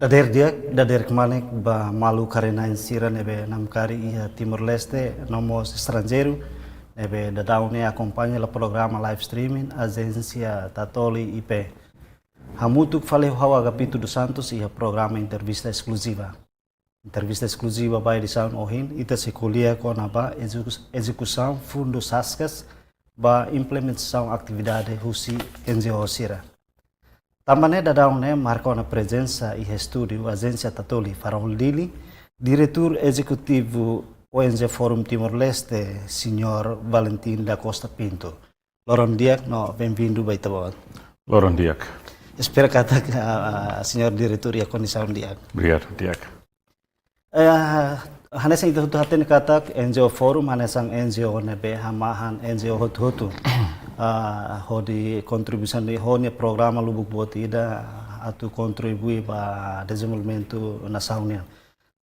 Dader kemanek ba malu karena insira nebe namkari ia Timor Leste nomos estrangeiro nebe dadaune acompanha o programa live streaming agência Tatoli IP. Hamutuk falei hawa Agapito dos Santos ia programa entrevista exclusiva. Entrevista exclusiva by di Sound Ohin ita se kuliah com a execução fundo saskas ba implementação atividade husi NGO Sira. Também dadaune marcou na presença e estúdio a agência Tatoli Farol Dili, diretor executivo ONG Forum Timor-Leste, Sr. Valentim da Costa Pinto. Loron Diak, bem-vindo, Baitabon. Loron Diak. Espero que a senhor diretor ia condição Diak. Obrigado, Diak. Hanesang itu haten katak NGO Forum, hanesang NGO nebe hamahan NGO hotu. Hodi contribuição de honia programa lubuk botida atu contribui para desenvolvimento nacional.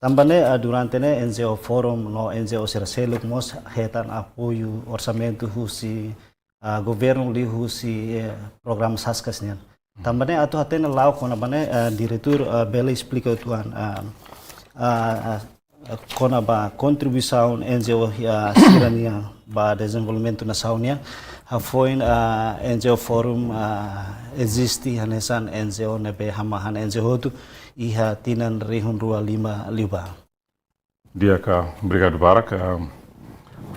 Também durante ne NGO Forum no NGO Seraseluk mos hetan apoio orçamento husi governo li husi programa saskasnya. Também atu haten lau kona bane diretor bela explica tuan kona ba contribuição NGO sirania ba desenvolvimento nacional. Foi NGO Forum existe hanesan NGO nebe hamahan NGO tu iha tinan rihun rua lima liba. Diak, obrigado Barak.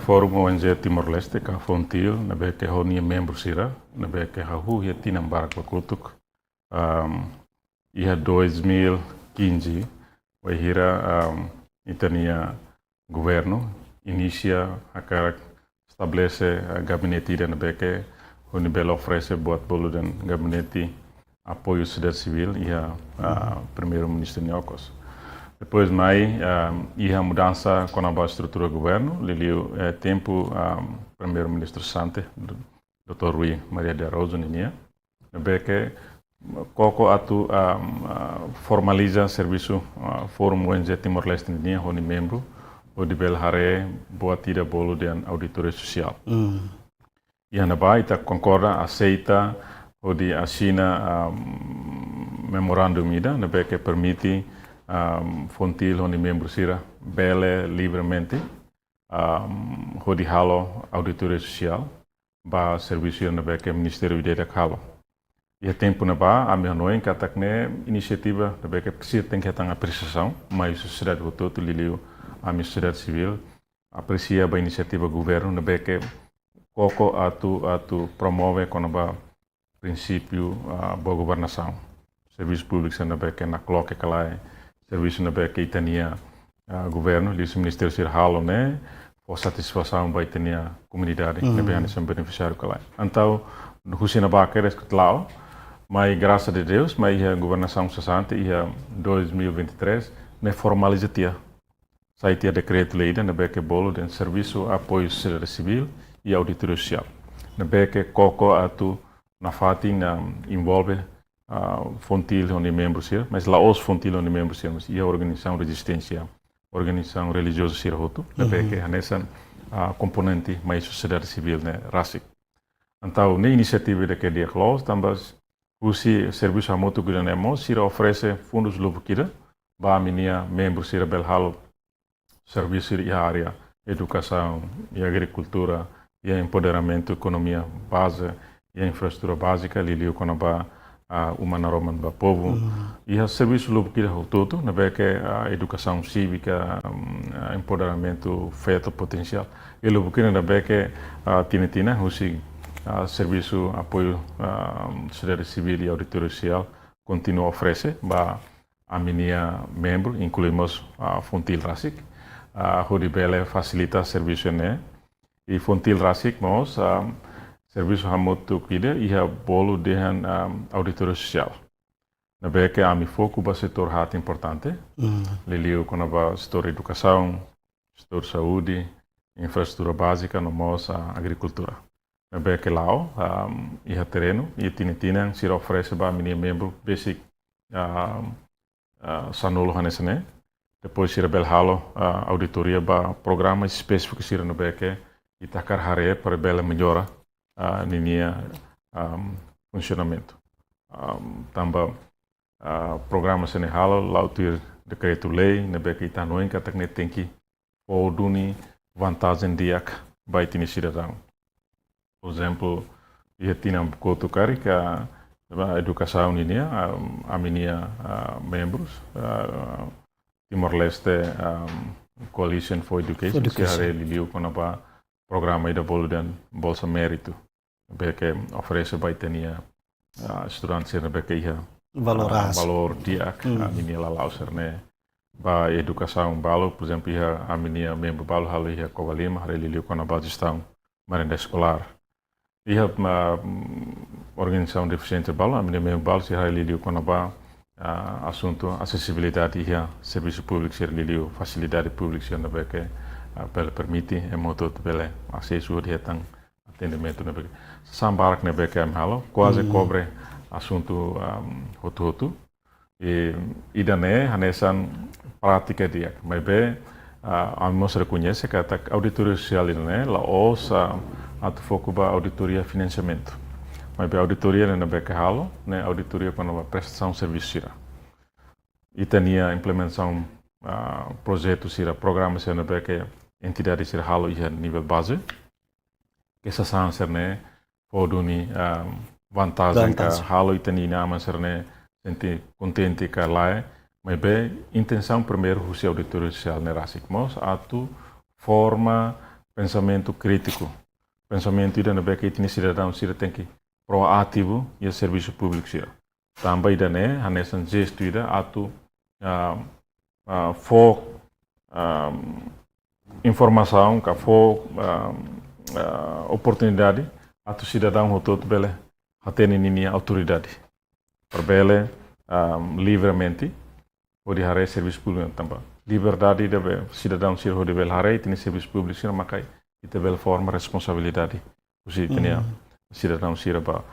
Forum ONG Timor-Leste ka fontil nebe ke honia membro sira nebe ke hahu ia tinan Barak bakutuk. Iha 2015 wahira itania governo inicia a estabelece gabinete dan beke honibel oferece buat bolo dan gabinete apoio sociedade civil ia primeiro-ministro Niocos. Depois mai ia mudança com a estrutura do governo, liliu tempo primeiro-ministro Sante, Dr. Rui Maria de Araújo ninia, beke koko atu formaliza serviço Forum ONG Timor-Leste ninia honi membro o de Belhare boa tira bolo de auditoria social. E a Nabai concorda, aceita o de assina memorandum ida, na que permite fontil onde membro sira bele livremente o de halo auditoria social ba serviço na que Ministério de halo. E a tempo na ba a minha noite katakne iniciativa na que precisa tem que ter apreciação, mas sociedade o todo liliu a sociedade civil aprecia a iniciativa do governo na que koko atu promove com o princípio boa governação. Serviço público na que na coloque calai, serviço na que itania governo, o ministério ser halo né, for satisfação vai ter a comunidade na que são beneficiário calai. Então, husi na ba queres que lao, mas graças a Deus, mas a governação sessante e a 2023 ne formaliza tia. Saitia decreto-lei na que bolo de serviço apoio sociedade civil e auditoria social. Na que koko atu na fati na envolve fontil onde membros sir, mas lá os fontil onde membros sir, mas e a organização resistência, organização religiosa sir hotu, na que nessa componente mais sociedade civil né RASIC. Então, na iniciativa de que dia close, também o serviço a moto que nós sir oferece fundos lubukira, ba minia membros sir belhalo serviço de área, educação e agricultura e empoderamento, economia base e a infraestrutura básica, liliu com a humanaroman do povo e a serviço lubukira todo, na vez que a educação cívica, empoderamento feito potencial, e lubukira na vez que tina husi serviço apoio sociedade civil e auditoria social continua a oferecer ba a minha membro, incluímos a Fontil RASIC. Hodibele facilita serviço né e Fontil RASIC mas serviço hamoto kida e a bolo de auditoria social. Na vez que a mi foco ba setor hat importante, liliu com a setor educação, setor saúde, infraestrutura básica no mos agricultura. Na vez que lá e a terreno e tinha se oferece ba minha membro basic sanolo hanesane. Depois sira belhalo auditoria ba programa específico sira no beke itakar hare para bela melhora ninia funcionamento. Tamba programa sene halo lautir decreto-lei nebe que ita noen katak ne tem que voldoen vantagem diak bij tini cidadão. Por exemplo, ia tinha koto kari que a educação ini a minha membros Timor-Leste Coalition for Education que hare liliu com a programa ida boludan bolsa mérito que oferece bij tenia estudantes nebe que ia valor diak a minha lalauser ne ba educação balo, por exemplo, a minha membro balo halo ia covalima hare liliu com a gestão merenda escolar. Ia organização deficiente balo, a minha membro balo se hare liliu com a assunto acessibilidade ia serviço público ser liliu facilidade pública ser nebe que permite e moto bele acesso de tang atendimento nebe sambarak nebe que halo quase cobre assunto hotu e idane hanesan prática dia mas be amos reconhece que a auditoria social né la osa atu foco ba auditoria financiamento mas be auditoria na be halo né auditoria quando a prestação de serviço e tenia implementação projeto sira programa sira be que entidade sira halo ia nível base que essa sanser né poduni vantagem que halo e tenia nama serne senti contente que lá mas bem intenção primeiro o auditoria social nerasik mas atu forma pensamento crítico pensamento ida na que tinha cidadão sira tem que proativo e serviço público sira também ida né hanesan gesto ida atu for informação que for oportunidade atu cidadão todo bele atene nini autoridade perbele livremente pode hare serviço público também liberdade deve cidadão sir hode bel hare tini serviço público sir makai ite bel forma responsabilidade usi tenia cidadão sir ba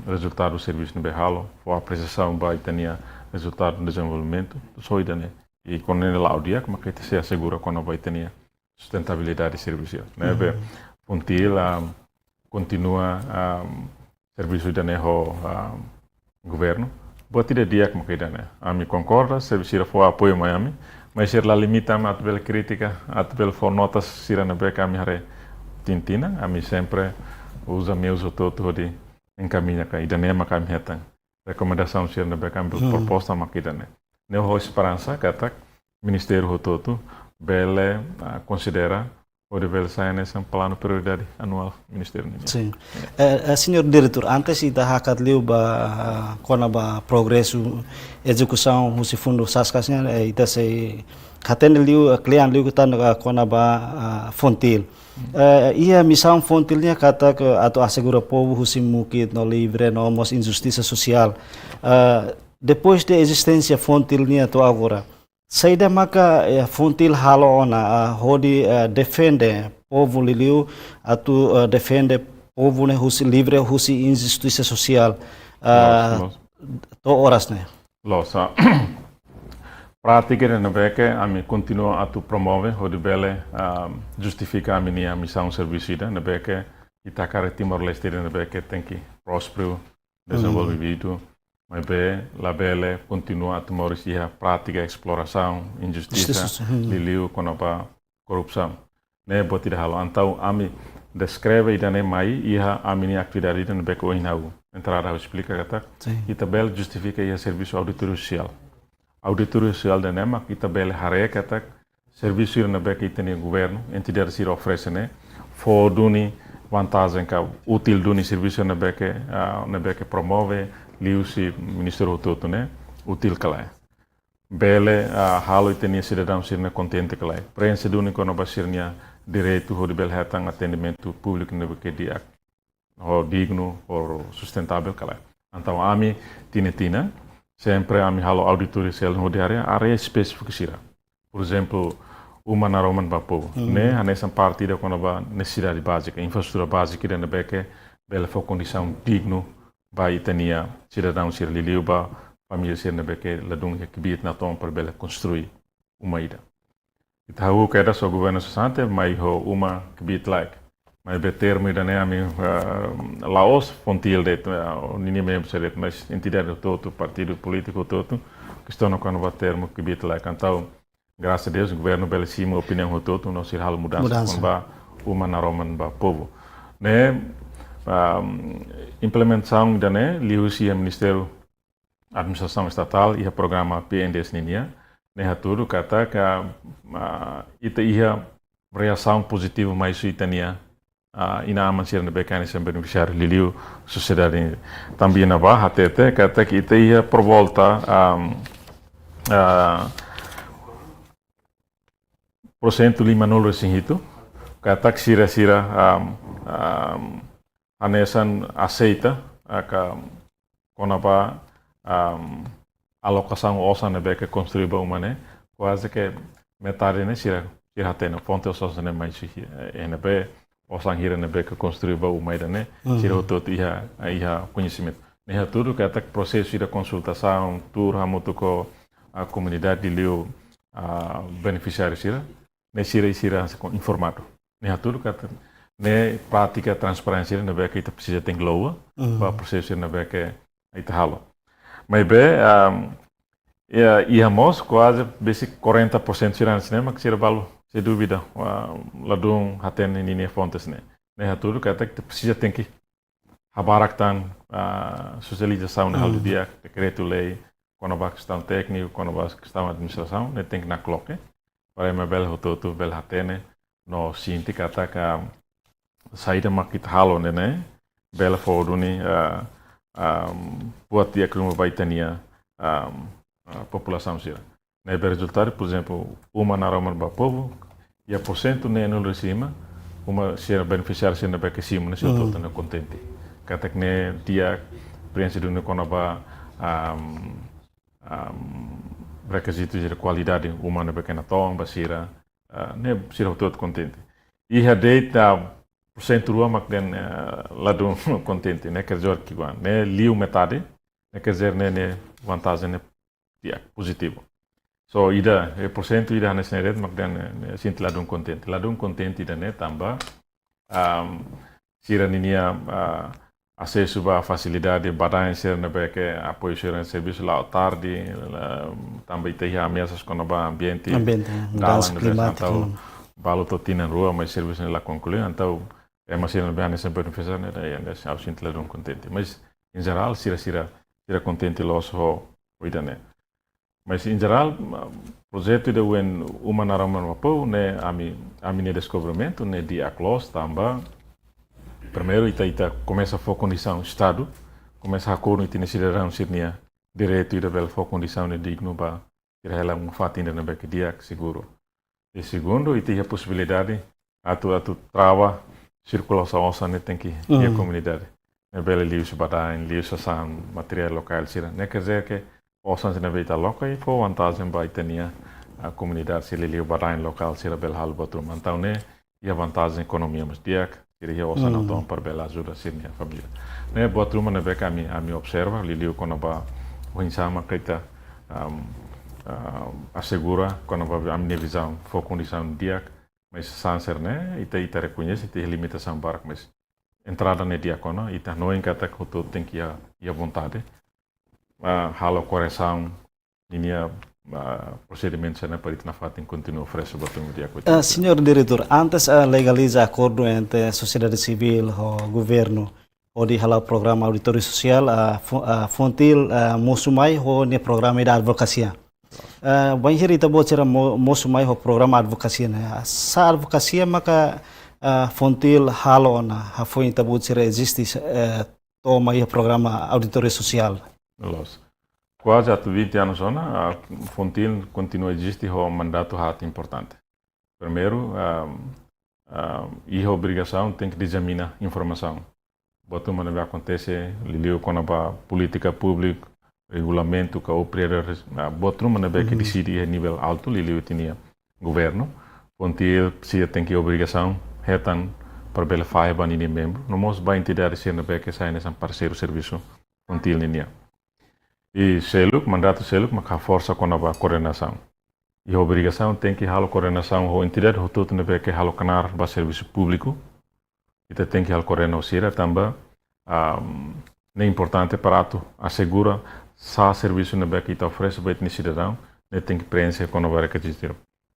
resultado do serviço no behalo for apreciação ba tenia resultado do desenvolvimento so idane e quando ele lá o dia como que se assegura quando vai tenia sustentabilidade do serviço né be puntil continua serviço da neho governo boti de dia como que dane ami concorda serviço for apoio Miami mas ser la limita at bel crítica at bel for notas sira na be kami hare tintina ami sempre usa meus todo de encaminha ka idane makam hetan recomendação sira na be kami proposta makidane neho esperança katak ministério todo bele considera o dever sair nesse plano prioridade anual ministério. Sim. Senhor diretor, antes ita hakat liu ba kona ba progresso execução o fundo saskasnya ita se katen liu klian liu kita kona ba fontil. Ia missão fontilnya kata que atau assegura povo husi mukit no livre no mos injustiça social. Depois da existência fontilnya to agora saída maka fontil halo ona hodi defende povo liliu atu defende povo ne husi livre husi injustiça social to horas ne losa prática na beque a me continua atu promove hodi bele justifica a minha missão serviço na beque Itacara Timor-Leste na beque tem que próspero desenvolvido mas bem, la bele continua a tomar a prática, exploração, injustiça, liliu com a corrupção. Né, boti halo. Então, ami descreve ida ne mai ia a minha atividade ida no beco inau. Entrar a explicar kata. Ita bele justifica ia serviço auditoria social. Auditoria social da nema ita bele hare kata serviço ida no beco ita ne governo, entidade sira oferece né, for duni vantagem ka útil duni serviço na beco promove liu si ministério todo né útil calai bele halo tenia cidadão sirna contente calai prensa do único no basirnia direito ho de bel hatang atendimento público no que dia ho digno or sustentável calai então ami tina sempre ami halo auditoria sel ho de área específica sira por exemplo uma na roman bapo né a nessa partida quando ba necessidade básica infraestrutura básica dentro da beque bela for condição digno ba itania cidadão sir liliu ba família sir na beque ladung que biet na tom para bela construir uma ida itahu que era só governo sante mai ho uma que biet like mas be termo da né ami Laos fontil det ninguém mesmo ser mas entidade todo partido político todo que estão no canal termo que bit lá cantau graças a Deus o governo belicima opinião todo não se hal mudança com ba uma naroman ba povo né implementação da né liusi ministério administração estatal e o programa PNDS ninia né tudo kata que ita ia reação positiva mais itania ina amansir na bekani sem beneficiário liliu sociedade também na barra até que ita ia por volta porcento lima nol sinhito kata que sira anesan aceita ka konapa alocação ossa na beca construir uma quase que metade né sira tem fonte ossa né mais NB ossa hira na beca construir uma né sira todo ia conhecimento né tudo que até processo de consultação tour hamuto com a comunidade de liu beneficiário sira né sira informado né tudo que né prática transparência na beca ita precisa ter gloa para processo na beca ita halo mas bem íamos quase basic 40% sira cinema que sira valo sem dúvida ladung haten ini fontes né tudo que até precisa ter que habaraktan socialização na halo dia decreto lei quando vai questão técnico quando vai questão administração né tem que na cloque para me bel hototo bel haten no sinti kata ka saída makit halo né bela foduni buat dia que vai tenia população sira né resultado por exemplo uma naroman ba povo e a porcento né no recima uma sira beneficiário sira ba que sim né sira todo né contente kata que né dia princípio no konaba requisitos de qualidade humana ba que na tom ba sira né sira todo contente e a data porcento rua mak den ladum contente né quer dizer que né liu metade né quer dizer né vantagem né positivo so ida porcento ida nesse red mak den sint ladum contente ida né tamba sira ninia acesso a facilidade badai sira na beque apoio sira serviço lá tarde também tem ameaças com o ambiente mudança climática balo totina rua mas serviço lá concluir então masih lebih aneh sampai beneficiar né daí harus ladum contente mas em geral sira contente los ho oida né mas em geral projeto de uma naraman wapo né ami ne descobrimento né de aclos tamba primeiro ita começa a focar condição estado começa a acordo tina cidadão sirnia direito ida bel focar condição né digno ba kira ela fatinda na beque dia seguro e segundo ita a possibilidade atu trava circulação ossa né tem que ir a comunidade né bela liu sebadan liu sasan material local sira né quer dizer que ossa se neve ita local e foi vantagem ba itania a comunidade se liu badan local sira bel hal batrum então né e a vantagem economia mas dia que ossa não tão para bela ajuda sirnia família né batrum né beca ami observa liu quando ba winsama kita assegura quando ba ami visão for condição dia mas sanser né ita reconhece tem limitação barco mas entrada ne diacono ita não encata que tu tem que a vontade halo correção linha procedimento né para itna fatin continua oferece botum diacono senhor diretor antes legaliza acordo entre a sociedade civil e o governo ou de hala programa auditório social fontil mosumai ho ne programa da advocacia banhir ita bocera mosumai ho programa advocacia né sa advocacia maka fontil halo na foi ita bocera existe toma o programa auditório social quase há 20 anos a fontil continua existe o mandato hat importante primeiro e a obrigação tem que examinar informação botou mas vai acontecer liu com a política pública regulamento que o primeiro botou mas vai que decide a nível alto liu tinha governo fontil precisa tem que obrigação retan para bela faia banini membro não mos vai entidade ser na beca sai nessa parceiro serviço fontil ninia e seluk mandato seluk mas a força com a coordenação e a obrigação tem que halo coordenação o entidade o todo na beca halo canar para serviço público ita tem que alcorrer no sira também é importante para tu assegura sa serviço na beca ita oferece para o cidadão, né tem que preencher quando vai requisitar,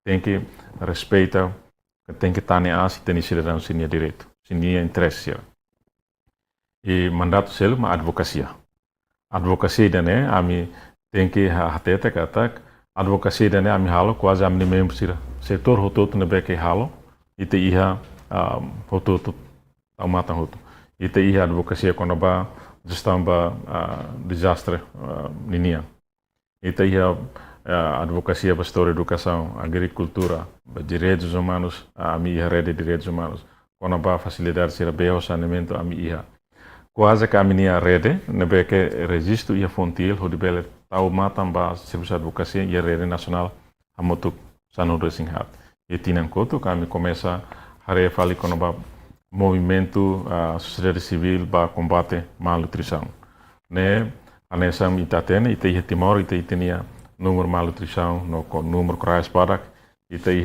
tem que respeitar, tem que estar na se tem cidadão sem direito, sem interesse. E mandato selo uma advocacia. Advocacia dane ami tem que hatete katak advocacia dane ami halo quase ami membro sira setor hotot na beca halo ite iha hotot amata hoto ite iha advocacia quando ba gestão ba desastre ninia ite iha advocacia para história educação agricultura direitos humanos ami iha rede de direitos humanos quando ba facilidade sira beo saneamento ami iha quase que a minha rede, na beca registro e a fontil, onde bela tau matam ba serviço de advocacia e a rede nacional a moto sanu resinhat. E tinha conto que a mim começa a refali com o movimento sociedade civil para combate malnutrição. Né, a nessa itatena e tem Timor e tem número malnutrição no número crais para e tem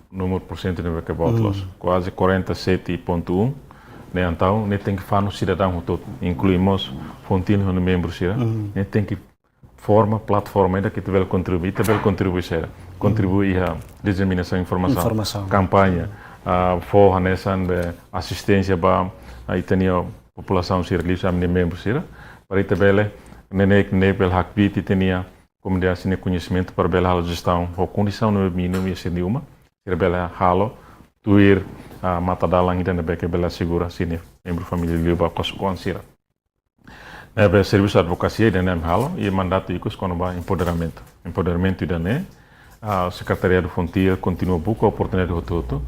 número porcento de beca bottles, quase 47,1. Então, tem que fazer um cidadão todo, incluímos fontes no membro, tem que formar plataforma que tiver contribuir, contribuir a disseminação de informação, campanha, forra nessa assistência para a população sirlisa, a membro para também nebel hakbit tinha comunidade sem conhecimento para bela gestão, a condição no mínimo e nenhuma, bela halo tuir mata dalang dan beke bela segura sini membro família liba koskuan sira be serviço advocacia dan halo e mandato ikut kono ba empoderamento dan secretaria do frontier continua buka oportunidade hoto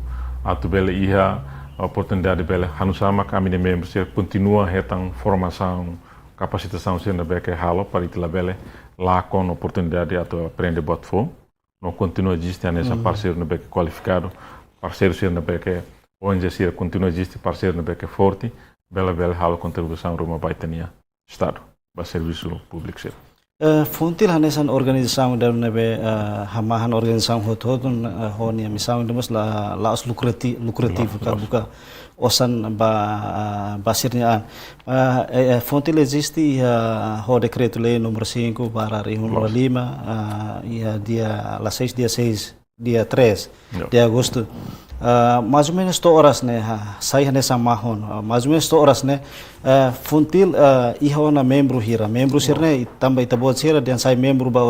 atu bela iha oportunidade bela hanusama kami de membros continua retang formação capacitação sira beke halo para itla bela lá com oportunidade atu aprender botfo no continua existe nessa parceiro no beke qualificado parceiro sira na beke onde se continua existe parceiro na beca forte, bela halo contribuição ruma baitania Estado para serviço público ser. Fontil hanesan organização da nebe hamahan organização hototun honia misalnya demus la os lukratif buka osan basirnya fontil existe o decreto lei número 5 barra 5 dia 6 dia 3 de agosto mais ou menos 2 horas né sai nessa marrom mais ou menos 2 horas né funtil iho na membro hira né também tabot hira dan sai membro ba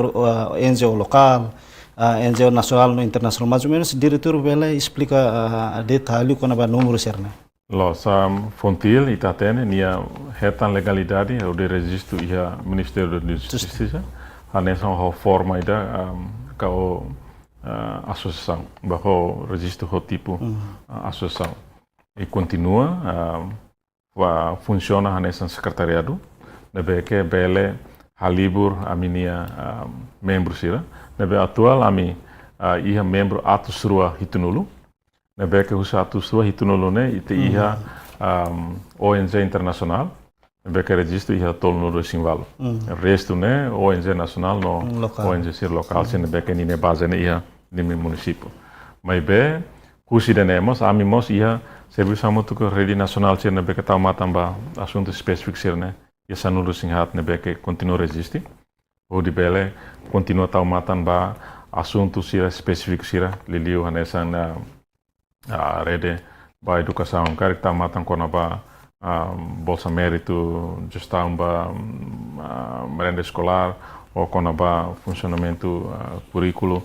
NGO local NGO nacional no internacional mais ou menos diretor bela explica detalhe com a número hira né lo sam funtil itatene nia retan legalidade o de registro ia Ministério da Justiça a nessa forma ida kao associação, bajo registro do tipo associação e continua funciona nesse secretariado, nebe que bele halibur a minha membro sira, nebe atual a mim ia membro atusrua hitunulu, nebe que usa atusrua hitunulu né e ia ONG internacional, nebe que registro ia tolo no simvalo, resto né ONG nacional no ONG sir local, se nebe que nine base né ia de meu município. Mas bem, cuidaremos, amimos ia serviço amutu que rede nacional ser na beca tal matamba assunto específico ser né, e essa nulo sinhat na beca continua resiste, ou de bele continua tal matamba assunto ser específico ser liliu nessa na rede ba educação, cara que tal matan quando ba bolsa mérito, gestão ba merenda escolar ou quando ba funcionamento currículo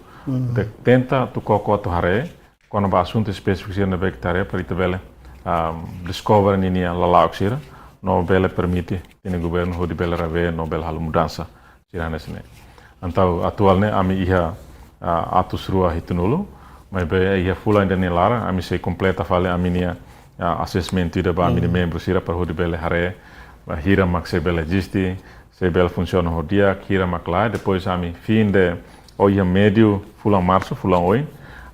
tenta tu koko tu hare quando ba assunto específico na beca para ita bele discover ninia lalauk sira no bele permite tine governo ho di bele rave no bele hal mudança sira nesne então atualne ami iha atus rua hitunulu mas be iha fula ainda nelara ami se completa fale aminia assessment ida ba ami membro sira para ho di bele hare hira mak se bele gisti se bele funciona ho dia hira mak lá depois ami fim de hoje médio fulan março fulan oi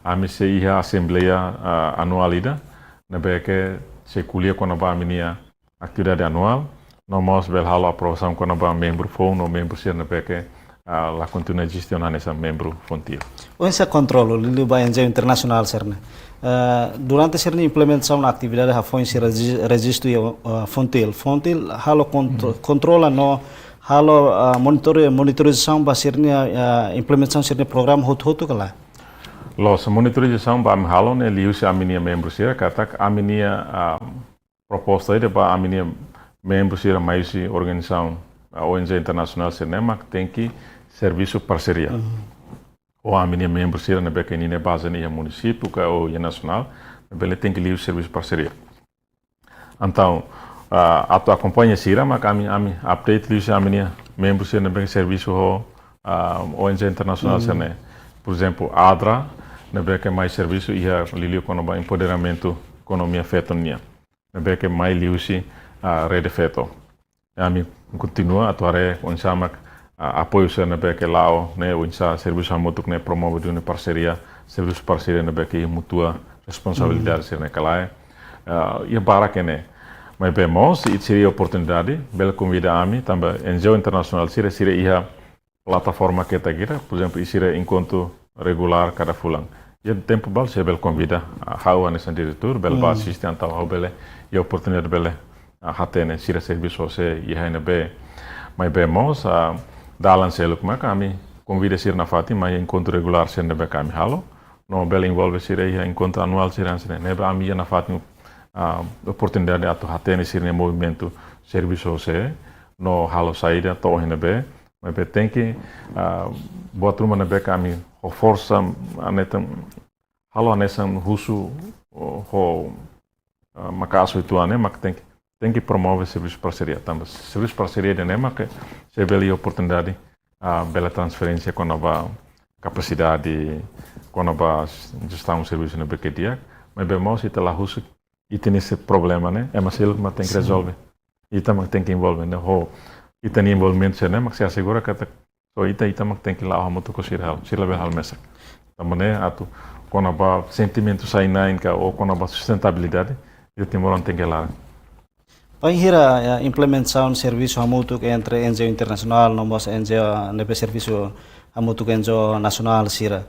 a me se ia assembleia anualida na beque se culia quando ba minha atividade anual nós bel halo aprovação quando ba membro for no membro ser na beque lá continua gestionando esse membro fontil. Onde controlo lili ba NGO internacional serne. Durante a implementação da atividade a foi se registro fontil. Fontil halo controla no halo monitorização ba serne implementação serne programa hot kala. Los monitorização ba halo ne liusi a minha membro sira kata a minha proposta ide ba a minha membro sira mais organização ONG internacional serne mak tem que serviço parceria. Ou a minha membro sira na beca nem base nem município ou nacional, ele tem que livre serviço parceria. Então, a tua acompanha sira, mas a update livre a minha membro sira na beca serviço ONG internacional sira. Por exemplo, ADRA na beca mais serviço e a livre com o empoderamento economia feito nia. Na beca mais livre a rede feito. A mim continua a tua rede com chama apoio se na beca lá, né, o serviço amutuk né promove de uma parceria, serviço parceria na beca e mutua responsabilidade se naquela e para que né, mas vemos e seria oportunidade, bela convida a mim também NGO internacional seria plataforma que está aqui, por exemplo, seria encontro regular cada fulan. E o tempo bal se bela convida a how nessa diretor, bela assiste então how bela e oportunidade bela a hatene seria serviço se e aí na be, mas vemos dalam seluk mak kami convida sir na Fatima encontro regular sir nebe kami halo no bel envolve sir encontro anual sir nebe ami na Fatima oportunidade atu hatene sir ne movimento serviço se no halo saída to nebe mas tem que boa turma nebe kami o força anetam halo anesam husu ho makaso itu ane mak tem que promover serviço de parceria. Também serviço de parceria de NEMA que se vê a oportunidade a bela transferência com nova capacidade, com nova gestão de serviço no BQDIA, mas vemos que lá russo e tem esse problema, né? É mas ele tem que resolver e também tem que envolver, né? E tem envolvimento, né? Mas se assegura que só ita também tem que lá muito considerar, se levar ao mesa. Também né? Atu com nova sentimento sainain ou com nova sustentabilidade, ele tem que lá. Panghira implementação de serviço hamutuk entre NGO internacional nomos NGO nebe serviço hamutuk NGO nacional sira.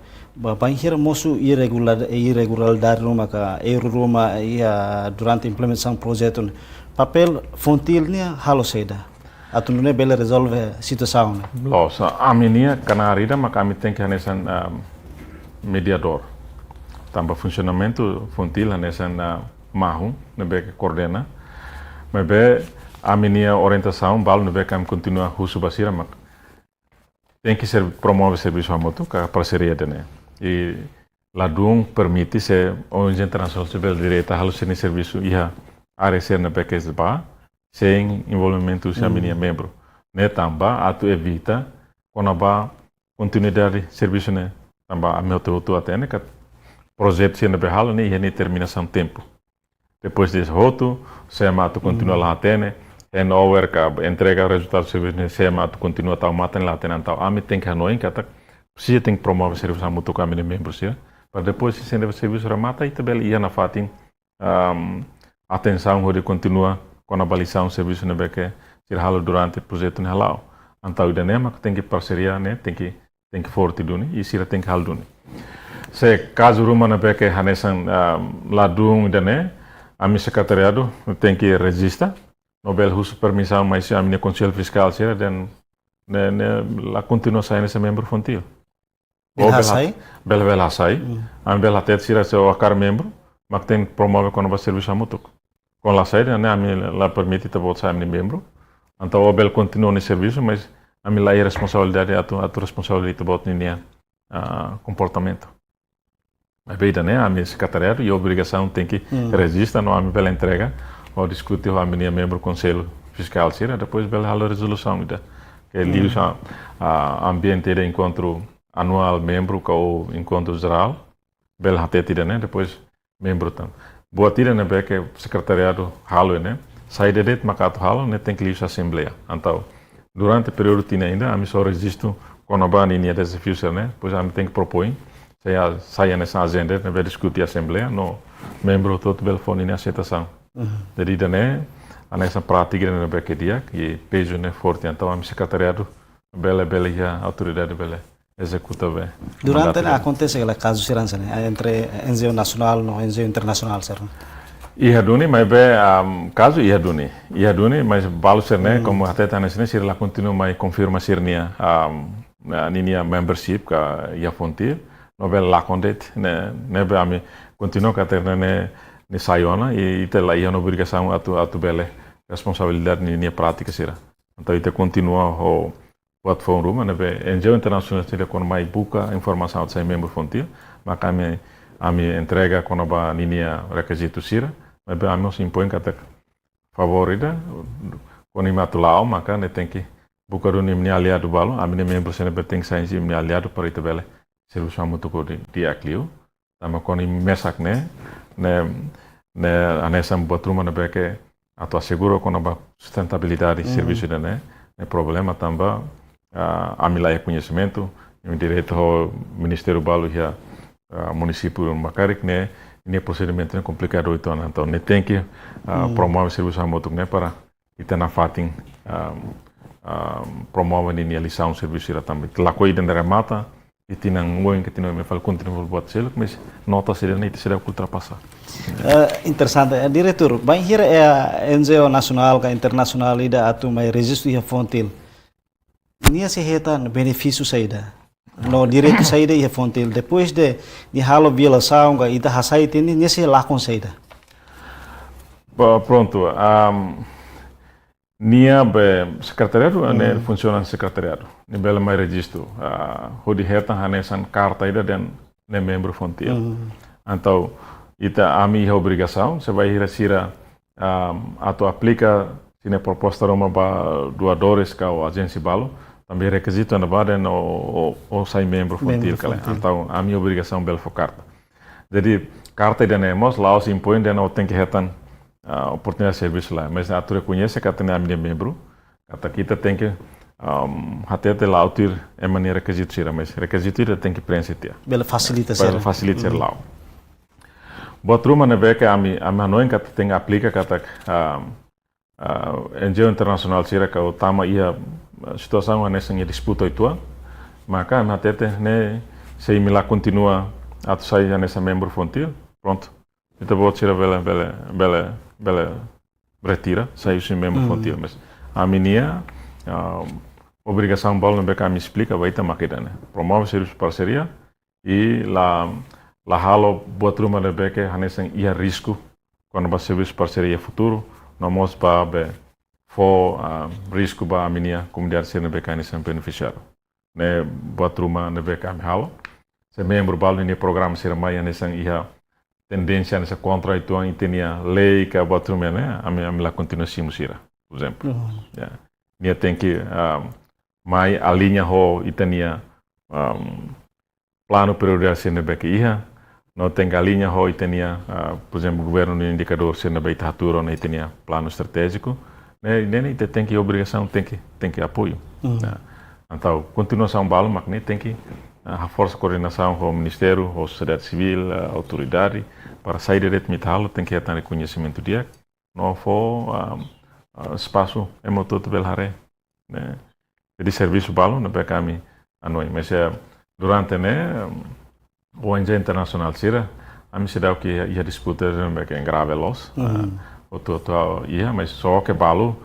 Panghira mosu irregularidade ruma ka ruma ia durante implementação projeto papel fontil nia halo seda. Atun ne bela resolve situação. Los a minha canarida mas kami tem que hanesan mediador. Também funcionamento fontil hanesan mahu nebe coordena. Mas bem, a minha orientação, balo no becam continua russo basira, mas tem que promover serviço remoto, que a parceria dele. E lá permite se ONG internacional se bel direita halu seni serviço ia área ser na beca ba sem envolvimento se a minha membro. Ne tamba atu evita quando ba continuidade serviço ne tamba a meu tudo até né que projeto se na behalo ne ia terminação tempo. Depois desse roto, SEMA continua lá até, and over que entrega o resultado do serviço, SEMA continua a matar lá até, então a mim tem que anoir que até precisa tem que promover o serviço a muito com a minha membros, para depois se sendo o serviço remata e também ia na fatin atenção onde continua com a balização do serviço na beca se halo durante o projeto na lá, então o denema tem que parceria né, tem que forte duni e se tem que halo duni. Se caso ruma na beca hanesan ladung dane a minha secretariado tem que registrar, Nobel Russo permissão, mas a minha conselho fiscal será dan lá continua saindo esse membro fontil. Bela sai? Bela sai. A bela até será seu acar membro, mas tem que promover quando vai serviço a mutuco. Com lá sai, né, a minha lá permite te botar sair membro. Então o bel continua no serviço, mas a minha lá é responsabilidade a tua responsabilidade te botar ninha comportamento. A vida, né? A minha secretariado e a obrigação tem que registrar no âmbito pela entrega ou discutir com a minha membro do conselho fiscal, depois pela resolução que é livre a ambiente de encontro anual membro ou encontro geral, pela até tira, né? Depois membro tam. Boa tira né? Porque secretariado halo, né? Sai de dentro macato halo, né? Tem que livre a assembleia. Então durante o período tinha ainda a minha só registro quando a banda linha desse future, né? Depois a minha tem que propor saia nessa agenda, né, vai discutir a assembleia, no membro todo telefone em aceitação. Jadi né, nessa prática né, bequedia que peso né forte, então a minha secretariado bele ia autoridade bele executa bem. Durante acontece aquele caso sirança entre NGO nacional no NGO internacional, certo? Ia duni, mas caso ia duni, mas balu serne como até tá nesse se ela continua mais confirma sernia ninia membership ka ia fontir, no bel la condet ne be ami continua ka ter ne sayona e ela ia no obrigação atu bele responsabilidade ninia prática sira. Então ite continua o platform room, ne be NGO internacional sira com mais buca informação de membro fontir, mas ami entrega quando ba ninia requisito sira. Mas bem, nós impõe que até favorita, quando imatulao, maka ne tem que buscar minha aliado balo, a minha membro sempre tem que sair minha aliado para itu bela serviço muito de aclio, mas quando mesak ne anessa buat rumah ne beke atau asseguro quando ba sustentabilidade serviço ne problema tambah amilai conhecimento, direito ao Ministério balo já município Macarik ne ini procedimento é complicado então ne tem que promover serviço remoto né para ita na fatin promover ini lição serviço ira também la coisa da remata e tinha um que tinha me fala continuar buat selo mas nota seria nem será ultrapassar interessante diretor bem here é NGO nacional ka internacional ida atu mai registro ia fontil nia se reta benefício saída no direito saída e fontil depois de halo violação ga ida hasai tini nesse lá com saída pronto nia be secretariado ne funciona secretariado ne bela mai registro hodi heta hanesan carta ida den ne membro fontil então ita ami é obrigação se vai ir atau aplica sine proposta roma ba doadores ka o agência balo também requisito na baden ou sai membro fontil kala então a minha obrigação bel carta jadi carta ida nemos lá se impõe de não tem que retan oportunidade de serviço lá mas a tu reconhece que tem a minha membro kata kita tem que até lá utir é maneira requisito sira mas requisito ida tem que preencher bel facilita ser lá bot rumah ne beke ami noin kata tem aplica kata NGO internasional sira ka utama ia situação nessa disputa itu maka matete ne se imila continua atu sai nessa membro fontil pronto então vou tirar bela retira sai o membro fontil mas a minha obrigação bal ne me explica vai ter maquida né promove serviço parceria e la halo buat rumah ne beke nessa ia risco quando vai serviço parceria futuro nós para risco ba a minha comunidade ser nebeka ni sem beneficiário ne buat rumah nebeka mi halo se membro balo ni programa ser mai nessa ia tendência nessa contra itu ang itenia lei ka buat rumah ne ami la continuação musira por exemplo ni tem que mai alinha ho itenia plano prioridade ser nebeka ia não tem galinha ho itenia por exemplo governo no indicador ser nebeka haturo na itenia plano estratégico nem tem que obrigação tem que apoio então continuação balo mas nem tem que a força de coordenação com o ministério com a sociedade civil a autoridade para sair direto mitalo tem que ter reconhecimento dia não for espaço é motor de belhare né de serviço balo não pega kami anoi mas durante né o ONG internacional sira a mim se dá que ia disputa em grave loss mas só que balo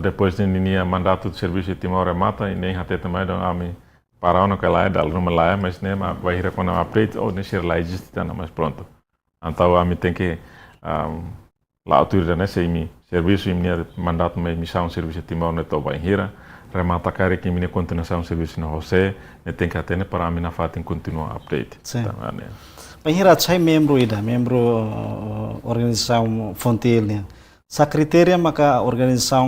depois de ninha mandato de serviço de Timor remata e nem até também então ami para no que lá dal numa lá mas nem vai ir quando update ou nem ser lá existe tá mas pronto então ami tem que lá autoridade né se serviço minha mandato me missão serviço de Timor neto vai ir remata cara que minha continuação serviço no José tem que até para ami na fatin continuar update tá né Penhirat saya membro organização fontil né. Sa critério maka organização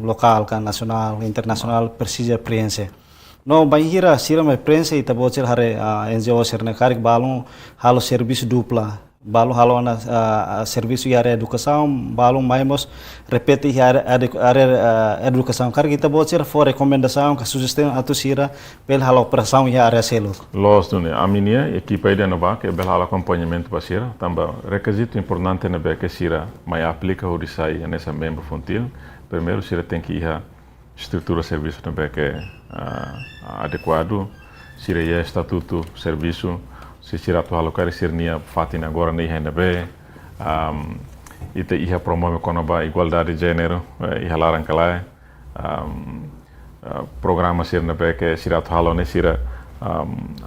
local kan nasional internasional precisa preencher. No banhira sira mai preencher ita bocil hare NGO serne karik balung halo serviço dupla. Balung halo na serviço e área educação balung maimos repete área educação karik ita bocil for recomendação ka sugestão atu sira pel halo operação e área selo. Los dune a minha equipa ida no ba que bel halo acompanhamento basira tamba requisito importante na be que sira mai aplica o disai nessa membro fontil primeiro sira tem que ir estrutura serviço também que é adequado, se é estatuto serviço, se tira tua local sernia fatina agora nem ainda bem, ite ia promove a igualdade de gênero, ia larang kalai, programa serna bem que sira tua halo ne sira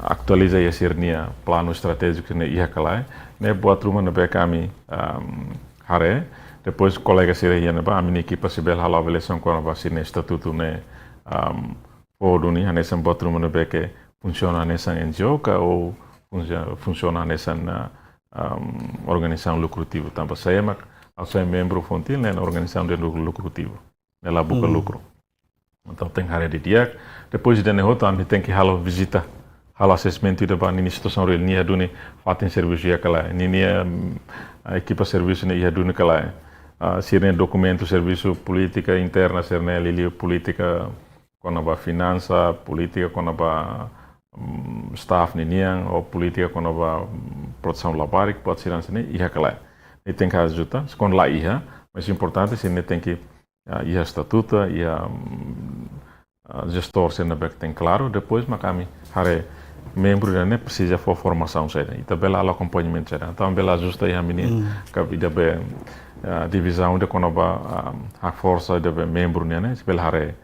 actualiza ia sernia plano estratégico ne ia kalai, ne buat rumah ne kami hare. Depois colega sira ia neba a minha equipa se bel halo avaliação com a sirne estatuto ne poduni hanesan botrum ne que funciona nessa NGO ou funciona nessa organização lucrativa. Então, saya é membro fontil na organização de lucrativo, ela busca lucro. Então tem área de dia. Depois de nenhum também tem que halo visita, halo assessment de ban instituição real nia duni fatin serviço ia kala, nia a equipa serviço nia duni kala. Sirne documento serviço política interna, sirne lili política com a finança, política com a staff niniang ou política com a produção laboral pode ser assim ia kala. E tem que ajudar, quando lá ia, mas importante se tem que ia estatuto, ia gestor sendo bem tem claro, depois mas kami hare membro ne precisa for formação séria, e também lá acompanhamento sério, então bela ajusta ia mini que ida be divisão de quando a força de membro né, se bela hare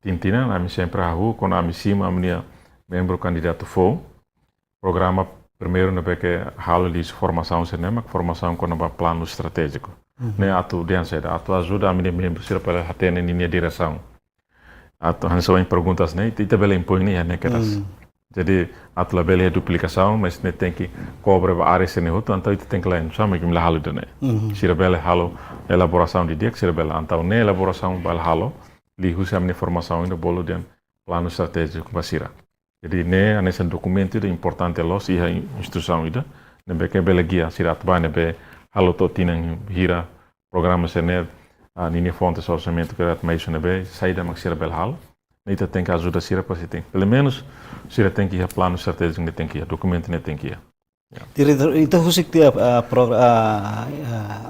tintina, nami sempre ahu quando ami cima minha membro candidato for programa primeiro não é que halo de formação séria, mas formação quando a plano estratégico, né atu diante atu ajuda a minha membro ser para ter linha direção. Atu hanso em perguntas né, e também impõe né que jadi atu label duplicação, mas ne tem que cobre a área sene hoto, então itu tem que lá sama que me halo de né. Se rebel halo elaboração de dia que se rebel, então ne elaboração bal halo li husa minha formação ainda bolo de plano estratégico basira. Jadi ne nesse documento é importante los e a instrução ida, ne be que belegia sirat bane be halo to tinang hira programa sene nini fontes orçamento que era mais ne be saída maxira bel halo. Nita tem que ajuda sira para se tem. Pelo menos sira tem que ir plano estratégico ne tem que ir, documento ne tem que ir. Itu husik dia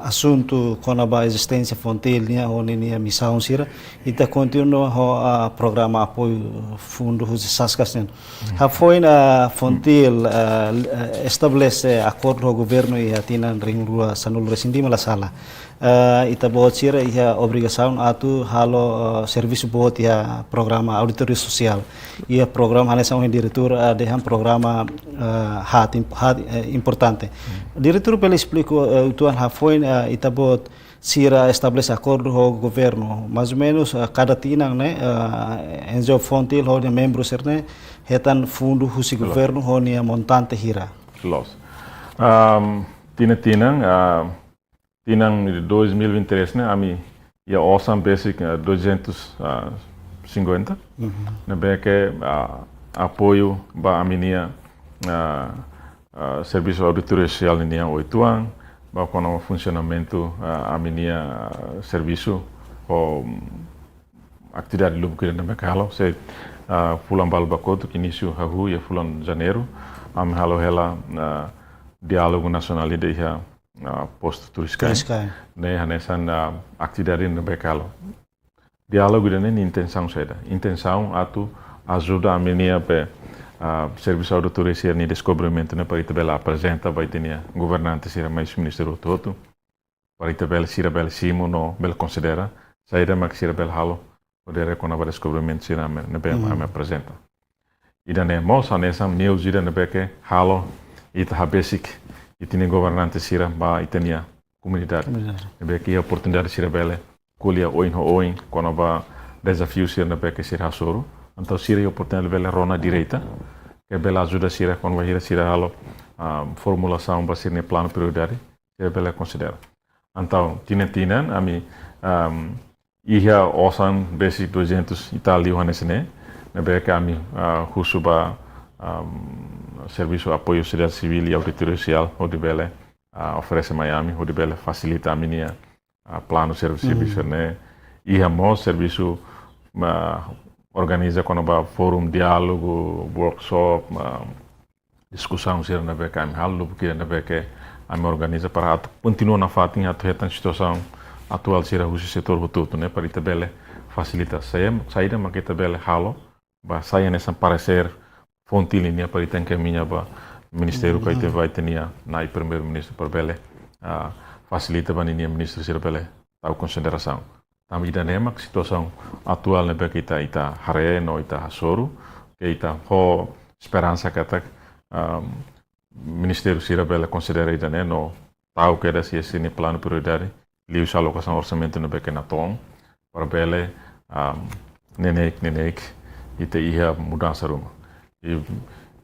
assunto com a existência fontil nia ou nia missão sira ita continua ho programa apoio fundo husik sascasen ha foi na fontil estabelece acordo com o governo e atina ringrua sanul resindi mala sala ita bot sira ia obrigação atu halo serviço bot ia programa auditoria social ia programa hanesan o diretor de programa hat importante. Diretor pelo explico tuan ha foi itabot sira estabelece acordo com o governo, mais ou menos cada tinang né enjo fontil ho membro serne hetan fundo husi governo ho nia montante hira. Los. Tinang de 2023 né, ami ia awesome basic 250. Né que apoio ba aminia serviço auditoria social nia 8 anos, ba com o funcionamento aminia serviço ou atividade lucro na Macalo, se fulan balbacoto que início hahu e fulan janeiro, am halo hela diálogo nacional de ia posto turístico, né, hanesan atividade na Macalo. Diálogo de nem intenção seda, intenção atu ajuda a menina pe serviço auditoria ser ni descobrimento né para itebela apresenta vai ter governante ser mais ministro todo para itebela ser bel simo no bel considera saída max ser bel halo poder com a descobrimento ser na me apresenta e daí moça nessa news ida na beque halo ita basic e tinha governante ser ba itenia comunidade beque a oportunidade ser bela colher oin quando ba desafio ser na beque ser hasoro. Então, sira a oportunidade de rona direita, que bela ajuda sira quando vai sira halo formulação para ser no plano prioritário, que bela considera. Então, tinha ami ia osan basic 200 Itália hanesne, na bela que ami husuba serviço apoio sociedade civil e auditoria social, onde bela oferece Miami, onde bela facilita a minha plano serviço né, ia mo serviço organiza quando vai fórum diálogo workshop discussão ser na beca am halu porque na beca am organiza para continuar na fatinha até a situação atual ser o setor todo né para tabela facilita saída mas kita bele halo ba saya nessa parecer fonte linha para tem que minha ba ministério que te vai tenia na primeiro ministro para bele facilita ba ninha ministro sira bele tau consideração também da nema situação atual nebe kita ita hare no ita hasoru que ita ho esperança que até ministério sira bele considera ita né no tau que desse esse plano prioridade liu alocação orçamento nebe que na tom para bele nenek ite ia mudança rumah. E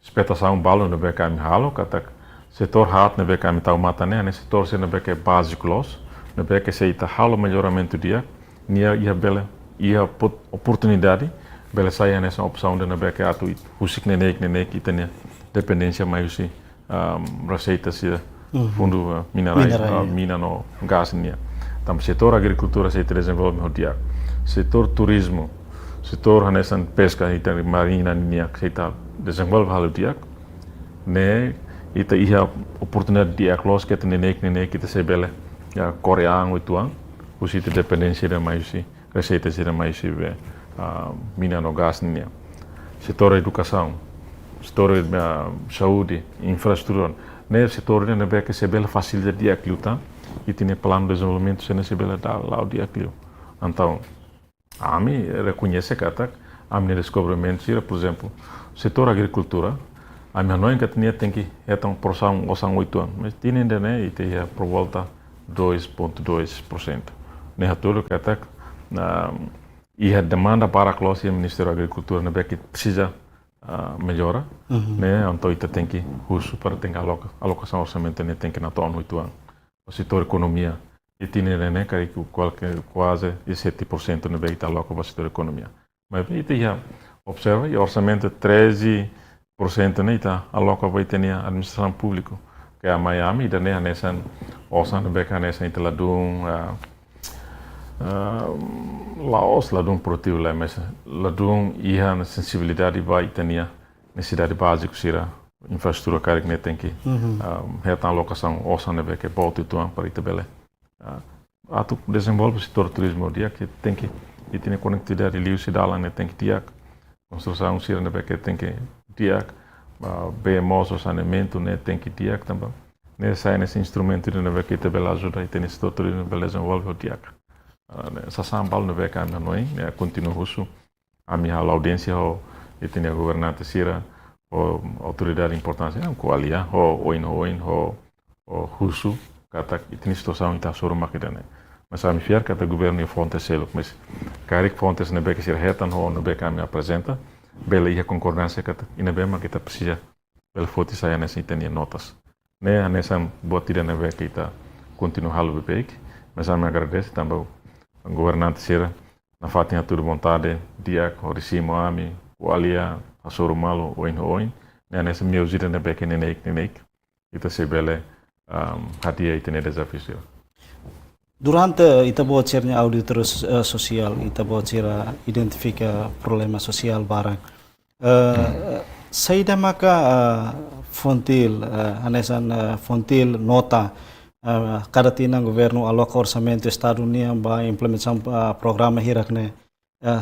expectação balo no BK mi halo kata setor hat no BK mi tau mata ne setor se no BK básico los no BK se ita halo melhoramento dia ia bele ia oportunidade bele saia nessa opção de no BK atu husik nenek itania dependência mais si receita se fundo minerais mina no gás nia. Tam setor agricultura se desenvolve no dia. Setor turismo, setor hanesan pesca ita marina nia que está desenvolve halo dia, né ita ia oportunidade dia close que nenek kita se bele ya coreano ituan, usi te dependência da mais si receita se da mais si mina no gás nia. Setor educação, setor saúde, infraestrutura, né setor ne be que se bele facilidade dia cluta e tem plano de desenvolvimento se bele da lá dia clu. Então a mim reconhece que a minha descobrimento por exemplo setor agricultura a minha não tinha tem que é tão porção osang 8 anos mas tem ainda né e tem por volta 2,2% né tudo que até e a demanda para a classe do Ministério da Agricultura né que precisa melhora né então ita tem que uso para ter alocação orçamentária né tem que na torno 8 anos o setor economia e tinha né que quase 7% no beita logo para o setor economia mas beita já observa e orçamento 13% né tá aloca vai ter a administração pública que a Miami da né nessa orçamento beca nessa então Laos ladung produtivo lá mas ladung ia sensibilidade vai ter necessidade básica sira infraestrutura que né tem que reta alocação orçamento beca volta tuan para itebele atu desenvolve o setor turismo dia que tem que e tem conectividade liu sidala né tem que dia construção sira né que tem que dia BMOs o saneamento né tem que dia também né sai nesse instrumento né que te bela ajuda e tem esse setor turismo bela desenvolve o dia essa sambal né que ainda não é continua russo a minha audiência e tem a governante sira o autoridade importante é com alia o russo kata itini situação ita soro makidane mas a mi fiar kata governo e fontes selo mas carik fontes ne beke sir hetan ho no beka me apresenta bela ia concordância kata ina bema kita precisa bel foti saya nessa itania notas né nessa botira ne beke ita continua halo bebek mas a me agradece também o governante sir na fatinha tudo vontade dia o recimo ami o alia a soro malo o né nessa musica ne beke nenek ita se bele hati itu desafio. Durante ita buat cernya auditor sosial, ita buat cera identifica problema sosial barang. Saída maka fontil, anesan fontil nota cada tinang governo aloca orçamento estado nia ba implementação programa hirakne.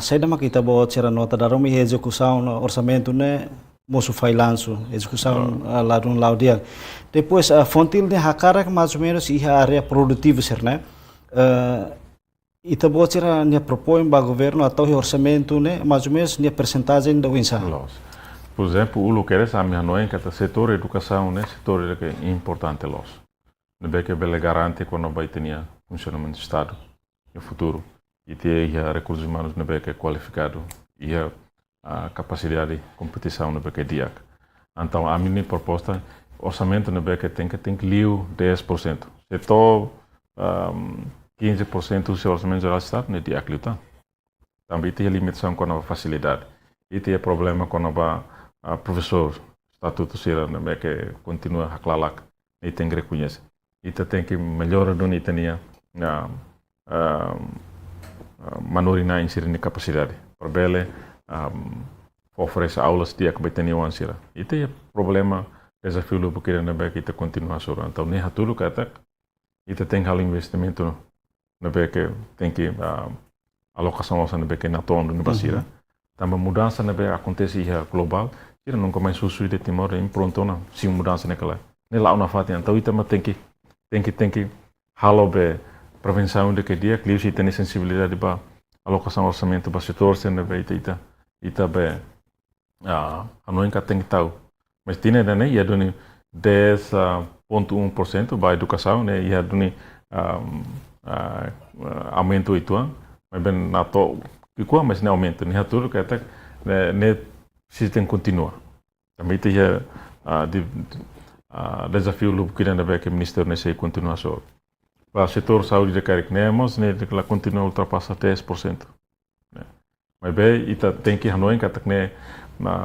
Saída maka ita buat cera nota darom e execução orçamento ne moço failanço, execução lá do lado dia. Depois a fontil de hakara mais ou menos ia área produtiva ser né. Ita bocira nia propõe ba governo atau orçamento né mais ou menos nia percentagem da winsa. Por exemplo, o que é a minha noen que o setor educação né setor que é importante los. Não que bele garante quando vai ter funcionamento do estado no futuro e ter recursos humanos não que é qualificado e a capacidade de competição no que dia. Então a minha proposta orçamento no que tem que liu 10%. Se to 15% do seu orçamento geral está no dia que está. Também tem limitação com a facilidade. E tem problema com a professor estatuto sira no que continua a clalar e tem que reconhecer. E tem que melhorar do que tinha manorina inserir capacidade. Para bele oferecer aulas dia que vai ter nenhum ansira. E tem problema desafio do porque na beca ita continua a sorar. Então nem tudo que até ita tem que investimento no beca tem que alocação ossa nebe que na tondo no basira. Também mudança nebe acontece ia global. Tira nunca mais susui de Timor em pronto na sim mudança naquela. Nela uma fatia então itama tem que halo be prevenção de que dia que se tem sensibilidade para alocação orçamento para setor sendo be ita be a não enca tem que tal. Mas tinha né ia doni 10,1% para educação né ia doni aumento itu mas bem na to que como mas não aumento nem tudo que até né sistem continua. Também tem desafio lupo que ainda que o ministério nesse continua só. Para o setor saúde de carga nemos né que ela continua ultrapassa 10%. Né? Mas bem ita tem que hanoi que até né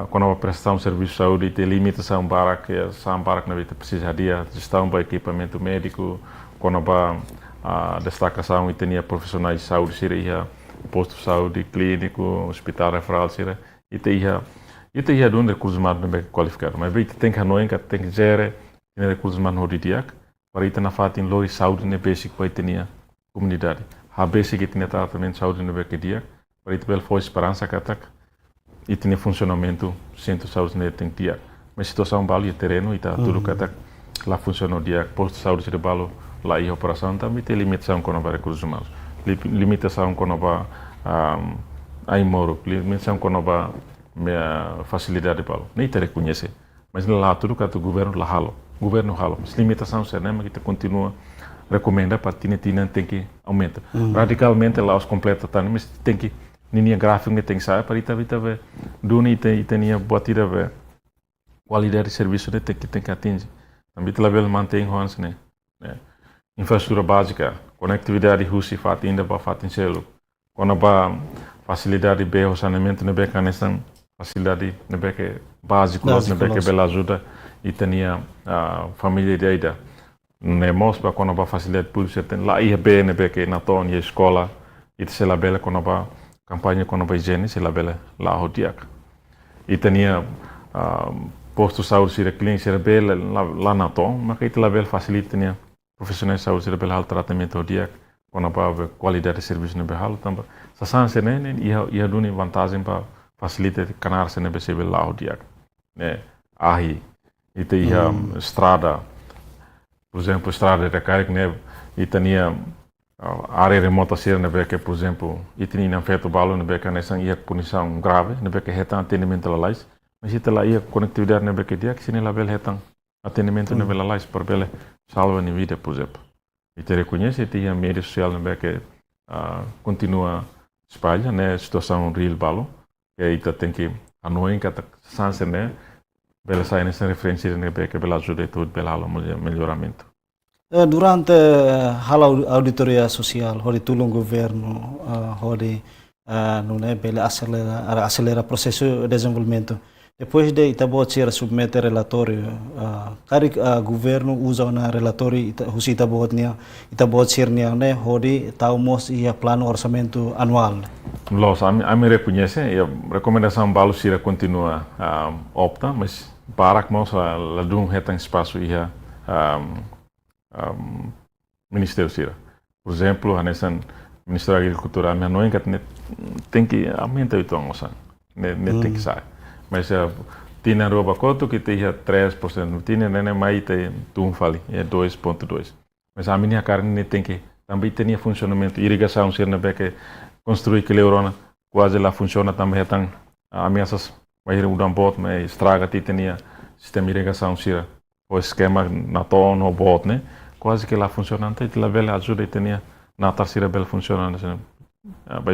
quando a prestação de serviço de saúde tem limitação para que são para que não precisa de gestão para equipamento médico quando a destacação e tinha profissionais de saúde seria posto de saúde clínico hospital referral seria e tinha de recursos humanos bem qualificados mas bem tem que hanoi que tem que gerar recursos humanos no dia para isso na fato em loi saúde ne basic para tinha comunidade a basic tinha tratamento de saúde no bem dia para isso bel foi esperança que ataque e tinha funcionamento centro de saúde ne tem dia mas situação balo e terreno e tá tudo que ataque lá funciona o dia posto de saúde de balo lá e operação também tem limitação com os recursos humanos limitação com a imoro limitação com a facilidade para nem te reconhece mas lá tudo que o governo lá halo mas limitação se não que continua recomenda para tinha tem que aumenta radicalmente lá os completa tá mas tem que linha gráfica tem que sair para ita ver duni e tinha batida ver qualidade de serviço tem que atingir também te level mantém Hans né infraestrutura básica conectividade russa fat ainda para fat em selo quando para facilidade de saneamento ne beca nessa facilidade ne beca básico ne beca bela ajuda e tinha a família de aida ne mostra quando para facilidade pública tem lá ia bem ne beca na ton e escola e se la bela quando para campanha quando para higiene se la bela lá o dia e tinha posto de saúde se clínica se bela lá na ton mas que la bela facilita tinha profissionais de saúde se bela tratamento o dia quando para qualidade de serviço ne bela também sa sanse né ia duni vantagem para facilitar canar se ne bela lá o dia né aí e tinha estrada por exemplo estrada de carga né e tinha área remota ser né que por exemplo e tinha feito balo né que nessa ia punição grave né que retan atendimento lá mas isso lá ia conectividade né que dia que se lá bel retan atendimento né lá por bela salva a vida por exemplo e te reconhece tinha mídia social né que continua espalha né situação real balo que aí tem que anoin que sanse né bela sai nessa referência né que bela ajuda tudo bela melhoramento. Durante a auditoria social, onde tulung governo, onde não é bela acelera processo de desenvolvimento. Depois de Itabot submeter relatório, cada governo usa na relatório husi Itabot sirnia né, onde taumos ia plano orçamento anual. Los a me reconhece e a recomendação balo sira continua opta, mas para que nós lá dum retan espaço ia Ministério sira. Por exemplo, a nessa Ministério da Agricultura, a não tem que aumentar o tom, né tem que sair. Mas tinha roupa coto que tinha 3%, tinha nem mais tem fali é 2,2. Mas a minha carne tem que também tinha funcionamento irrigação sira que construir que leurona quase lá funciona também então ameaças vai ir um bot mas estraga tinha sistema irrigação sira o esquema na ton o bot né quase que lá funcionando e lá bela ajuda e tinha na terceira bela funcionando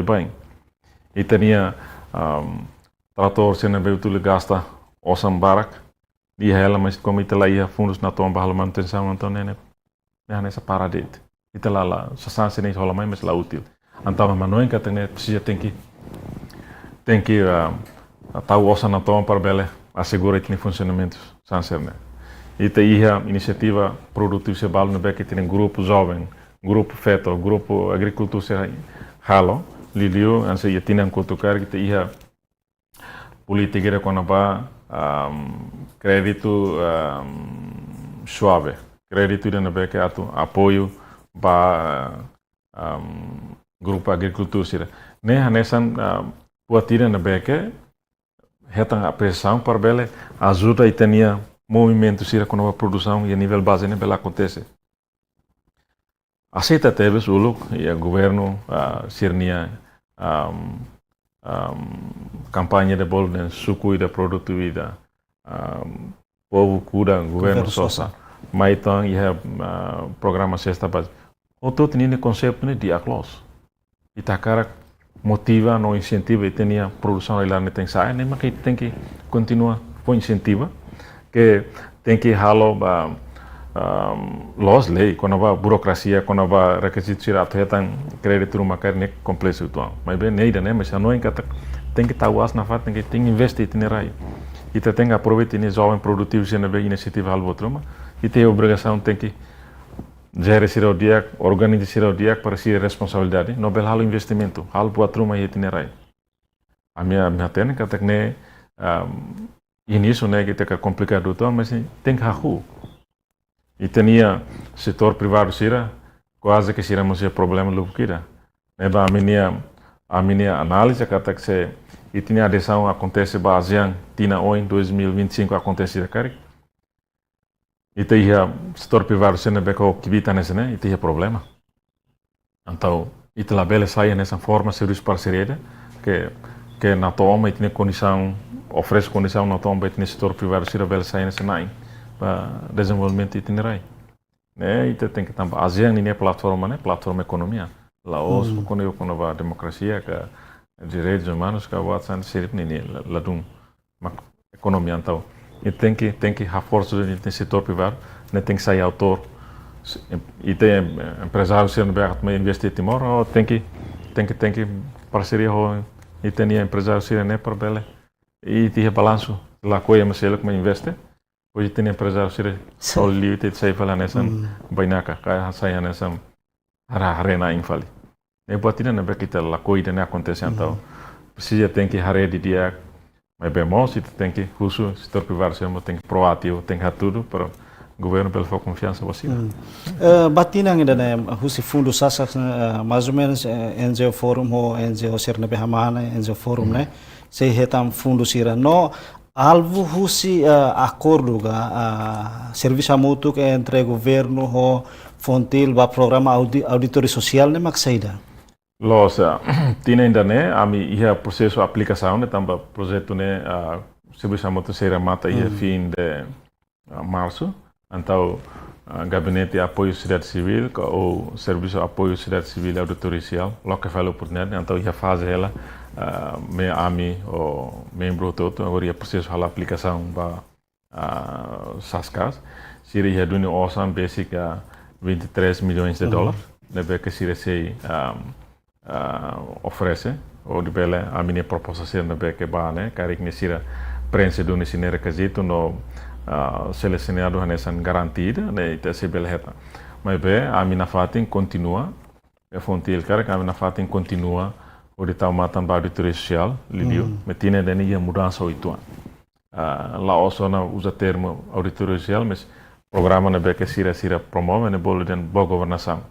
bem e tinha trator se não veio tudo gasta osam barak e ela mas como ita lá ia fundos na ton para manutenção então né nessa paradete ita lá só se nem rola mais mas lá útil então mas não é que tem que tá o ossa na ton para bela assegura que tem funcionamento sans né e tem a iniciativa produtiva se balo no que tem grupo jovem grupo feto grupo agricultura se halo lilio anse ia tinha cultucar que tem a política com a crédito suave crédito no que ato apoio para grupo agricultura sira. Ne hanesan puatira na beke hetang a pressão para bele ajuda e tenia movimento sira com a produção e a nível base ne bela acontece. Aceita teves uluk e o governo sirnia campanha de bol den suku da produtividade povo cura governo sosa maitang ia programa sexta base o todo nini conceito ne dia close Itacara motiva no incentiva e tinha produção lá ne tem sai nem mas tem que continua com incentiva que tem que halo laws lei quando vai burocracia quando vai requisito sira atetan crédito uma carne complexo então mas bem neida né mas não encata tem que estar na fat tem que investir itinerário e tem que aproveitar ne jovem produtivo se na bem iniciativa algo outro e tem obrigação tem que gerir o dia organizar o dia para ser responsabilidade não bel halo investimento halo buat rumah itinerário a minha técnica tem que início né que é complicado então mas tem que haku e tinha setor privado sira quase que sira mas problema lupkira neba a minha análise kata que se e tinha adesão acontece basean tina em 2025 acontece cari e tinha setor privado sira beko kibita nesse né e tinha problema então e te labela sai nessa forma serviço parceria que na toma e tinha condição oferece condição na toma e tinha setor privado sira bela sai nesse nai para desenvolvimento itinerário né e tem que também ASEAN ini plataforma né plataforma economia Laos quando a democracia que direitos humanos que a san sirip nini ladum economia então e tem que reforçar o setor privado né tem que sair autor e tem empresário sendo bem a investir timor ou tem que parceria e tem empresário sendo né para bela e tem balanço lá coisa mas ele como investe hoje tem empresário sendo só livre sai falar nessa bainaka kaya sai nessa arena infali e botina na bekita la coisa né acontece então precisa tem que de dia mas bem mal se tem que uso setor privado sempre tem que proativo tem que tudo para governo pela sua confiança você batina ainda né usi fundo sasa mais ou menos NGO forum ou NGO serna behamana NGO forum né se retam fundo sira no alvo usi acordo ga serviço mútuo entre governo ho fontil ba programa auditoria social né maxaida Losa, tinha ainda né, a mi ia processo aplicação né, também projeto né, serviço mútuo será mata ia fim de março, então gabinete de apoio sociedade civil ou serviço de apoio sociedade civil auditoria social, logo que fala oportunidade, então ia fazer ela me ami o membro todo, agora ia processo a aplicação para sascas, seria do no orçamento basic a 23 milhões de dólares, né, que se oferece ou de bela a minha proposta ser na beca ba né cara que nesira prensa do nesse requisito no selecionado nessa garantida né e se bela reta mas bem a minha fatin continua é fonte cara que a minha fatin continua o de tal matan ba auditoria social lidio metina dani ia mudança oito lá osso na usa termo auditoria social mas programa na beca sira promove né bolo den boa governação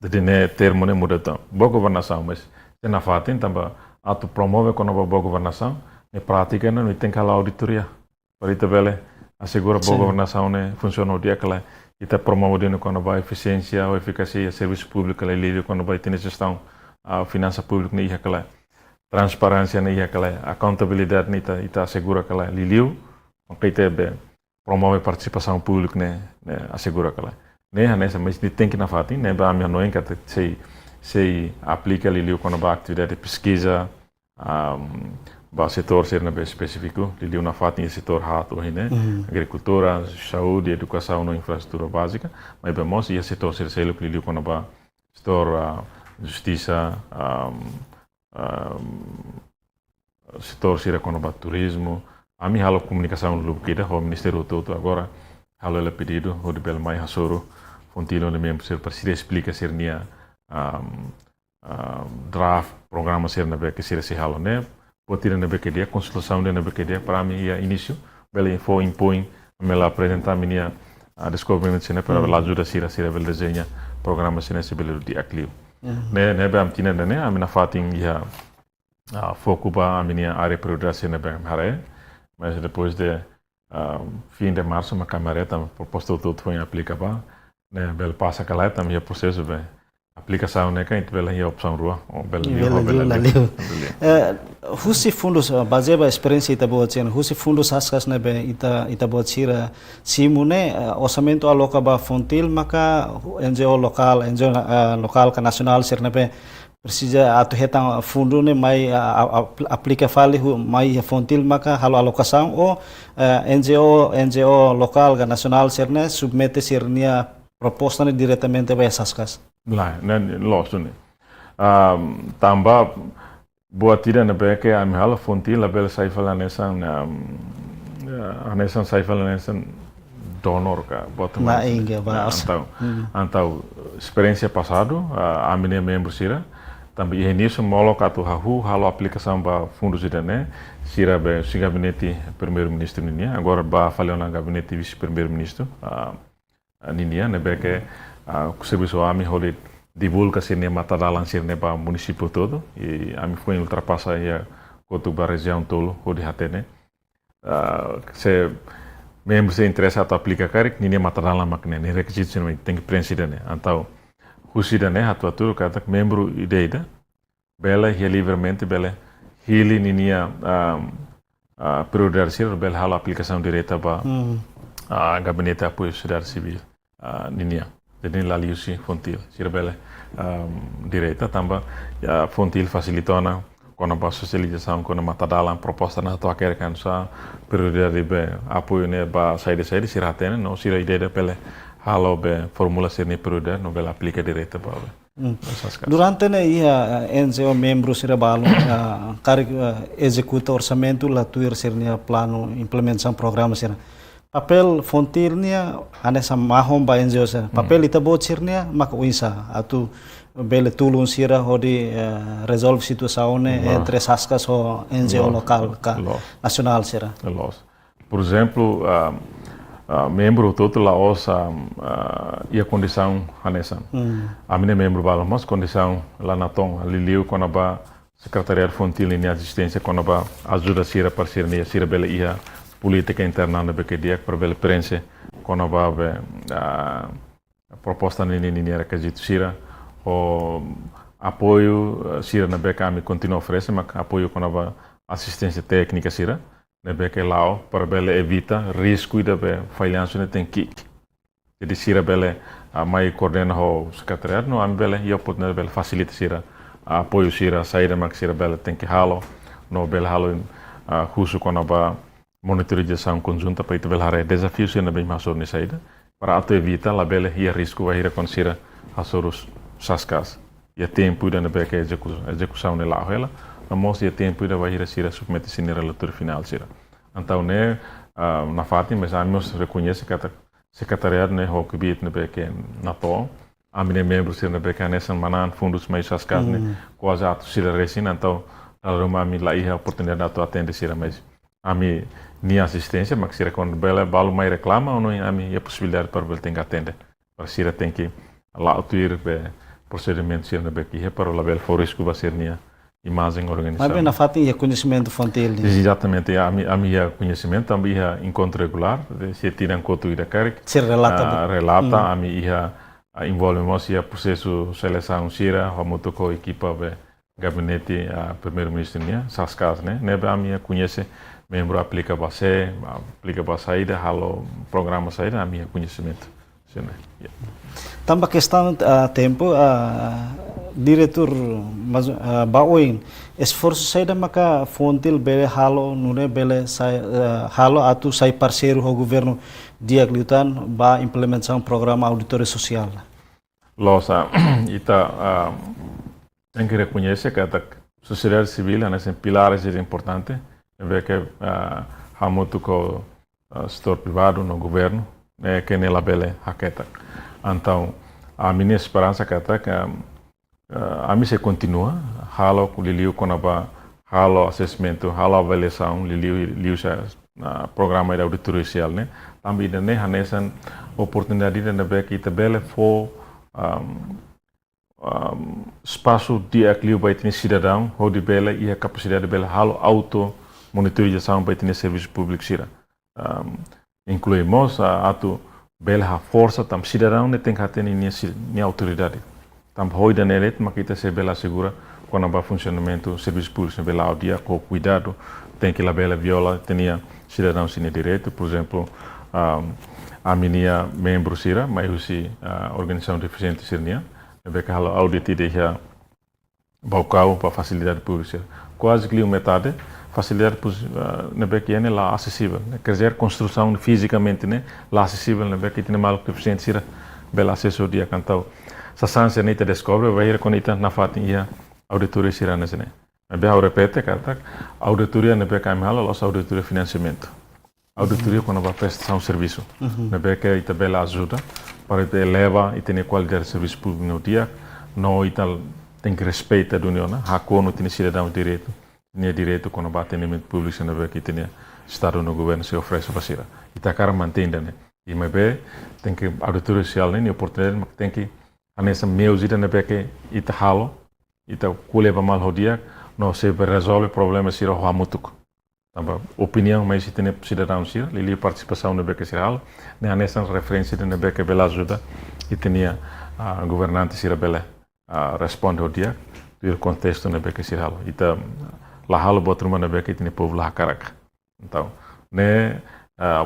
de né termo né muda então boa governação mas na fatin também atu promove quando boa governação ne prática não tem que lá auditoria para isso bele assegura boa governação né funciona o dia que lá e tá promovendo quando vai eficiência ou eficácia serviço público lá livre quando vai ter gestão a finança pública né que lá transparência né que lá accountabilidade né tá assegura que lá livre ok te promove participação pública né assegura que lá nessa mas tem que na fatin né ba minha noen que se aplica ali quando ba atividade de pesquisa ba setor ser na específico ali na fatin setor rato né agricultura saúde educação e infraestrutura básica mas bem mos e setor ser ali quando ba setor justiça setor ser quando ba turismo a minha halo comunicação do que o ministério todo agora halo ele pedido o de Belmai Hasoro Fontilo ne membro ser para se explica ser nia draft programa ser na beca ser se halo né potira na beca dia consultação na beca dia para mim ia início bela info impõe me lá apresentar minha descobrimento né para lá ajuda ser bel desenha programa ser se belo dia clio Ne be am tina ne am na fating ia foco ba a minha área prioridade ne be hare, mas depois de fim de março uma camareta proposto tudo foi aplica ba, ne bel passa cala tam ia processo be aplicação ne kan bela ia opção rua ou bela liu. Husi fundos bazeba experiência ita boa chen husi fundos askas ne be ita boa chira simune orçamento aloca ba fontil maka NGO local ka nacional ser ne be precisa atu hetang fundo ne mai aplica fale mai fontil maka halo alocação ou NGO local ka nacional ser ne submete sernia proposta ne diretamente ba essas lá né losto né tamba boa tira na beque a minha hala fonte la bela sai falar nessa sai falar nessa donor ka bota na inga ba então experiência passado a minha membro sira também início molo ka tu halo aplicação ba fundos de né sira be si gabinete primeiro ministro ninia agora ba falou na gabinete vice primeiro ministro ninia na beque o serviço ami holi divulga sirne matadalan sirne para município todo e ami foi ultrapassa aí a região tolo hodi hatene se membros se interessa a aplicar karik nini matadalan makne ne requisito sirne tem que preencher né então husida né atuatura kata membro ideia bela e livremente bela hili ninia prioridade sir bela hala aplicação direta para gabinete apoio sociedade civil ninia jadi laliusi fontil sirbele direita tamba fontil facilitona quando a socialização quando matadalan proposta na tua quer kan sa prioridade be apoio ne ba saída siratene no sira ideia pele halo be formula sirne prioridade no bela aplica direita ba durante ne ia NGO membro sira balo kari executa orçamento la tuir sirnia plano implementação programa sira papel fontirnia anessa mahom ba NGO sa papel ita bocirnia maka uisa atu bele tulun sira hodi resolve situação entre saskas o NGO local ka nacional sira por exemplo membro todo lá osa ia condição anessa a minha membro bala mas condição lá na tom ali liu quando ba secretariado fontil em assistência quando ba ajuda sira parceria sira bele ia política interna na BKD para bela prensa quando vai a proposta nini era que a gente sira o apoio sira na BKM continua oferece mas apoio quando vai assistência técnica sira na BK lá para bela evita risco de falhança ne tem que jadi sira bela mai coordena o secretariado no am bela ia pode bela facilita sira apoio sira saída mas sira bela tem que halo no bela halo curso quando vai monitorização conjunta para itivelar desafios sendo bem mais sobre saída para auto evitar la bela e risco vai ir considerar asoros saskas e tempo da beca execução de lá ela mas e tempo da vai ir a submeter sin relator final sira então né na parte mas amigos reconhece que a secretariado né o que bit na beca na to a minha membro sira na beca nessa manan fundos mais saskas né quase ato sira resina então a Roma me lá a oportunidade de atender sira mais a mim nem assistência, mas se quando bela balo mais reclama ou não a mim a possibilidade para ele ter que atender para se tem que lá atuir procedimento se não é que para o label for risco vai ser minha imagem organizada. Mas bem na fato é conhecimento fontil. Exatamente a minha conhecimento também é encontro regular se tiram conta da carga. Se relata. Relata a minha envolvemos e processo seleção sira como tocou equipa gabinete primeiro-ministro nia saskas né a minha conhece membro aplica para saída halo programa saída a minha conhecimento também questão tempo diretor mas baoin esforço saída maka fontil bele halo nune bele halo atu sai parceiro o governo diagliutan ba implementação programa auditório social losa ita tem que reconhecer que a sociedade civil é pilares importantes vê que há muito com o setor privado no governo que nela bela hacketa então a minha esperança é que a mim se continua halo liliu quando ba halo assessment halo avaliação liliu programa de auditoria social né também né nessa oportunidade de ver que tabela for espaço de aquilo para ter cidadão, onde bela e a capacidade bela halo auto monitorização para ter serviço público sira. Incluímos a ato bela a força tam cidadão ne tem que ter nem autoridade. Tam hoida nelet mas kita se bela segura quando vai funcionamento serviço público bela ao dia com cuidado tem que la bela viola tinha cidadão sem direito, por exemplo a minha membro sira, mas aussi organização deficiente sirnia que halo audit de já balcão para facilidade pública quase que metade facilidade que é lá acessível quer dizer construção fisicamente né lá acessível que tem mal deficiente sira bela acesso ao dia cantal sa sanse nem te descobre vai ir quando na fatinha auditoria sira né bem eu repete cara auditoria né que halo los auditoria financiamento auditoria quando vai prestar um serviço né que ita bela ajuda para te eleva e ter qualidade de serviço público no dia não ital tem que respeitar a União hako não tem cidadão direito nem direito quando vai atendimento público na vez que tem estado no governo se oferece para sira ita cara mantém né e me bem tem que auditoria social né oportunidade mas tem que a nessa meus ita né que ita halo ita culeva mal o dia não se resolve problema sira o hamutuk também opinião mas se tem cidadão sira ali participação no beque sira né a nessa referência no beque bela ajuda e tinha a governante sira bela responde ao dia do contexto no beque sira ita lá halo botruma no beque tem povo lá caraca então né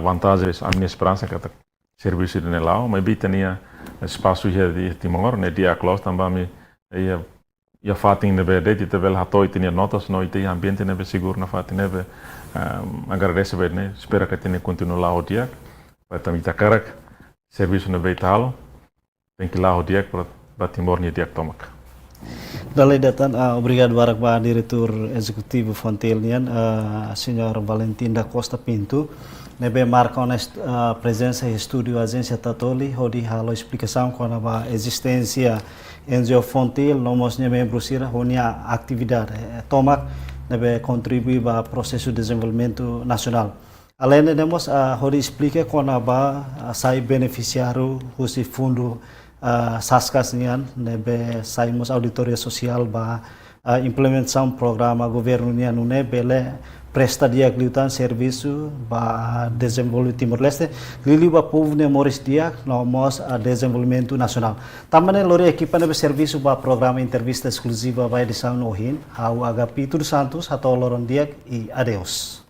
vantagens a minha esperança que tá serviço de lá mas bem tinha espaço de Timor né dia close também ia fatin ne be de te vel hatoi tinha notas no ite ambiente ne be seguro na fatin ne be agradece be ne espera que tenha continue lá o dia para também tacarak serviço ne be talo tem que lá o dia para Timor ne dia tomak Dalai datan obrigado barak ba diretor executivo Fontelnian senhor Valentim da Costa Pinto nebe marca a presença em estúdio agência Tatoli onde halo explicação com a existência NGO Fontel nomos membros sira honia atividade tomak nebe contribui para o processo de desenvolvimento nacional além de nemos onde explica com a sai beneficiário usi fundo saskas nian nebe saímos auditoria social ba implementação programa governo nian nebe presta dia kliutan serviço ba desenvolver Timor-Leste lili ba povo ne moris dia nomos a desenvolvimento nacional também lori equipa nebe serviço ba programa entrevista exclusiva ba edição no hin au agapi Santos atau loron dia e adeus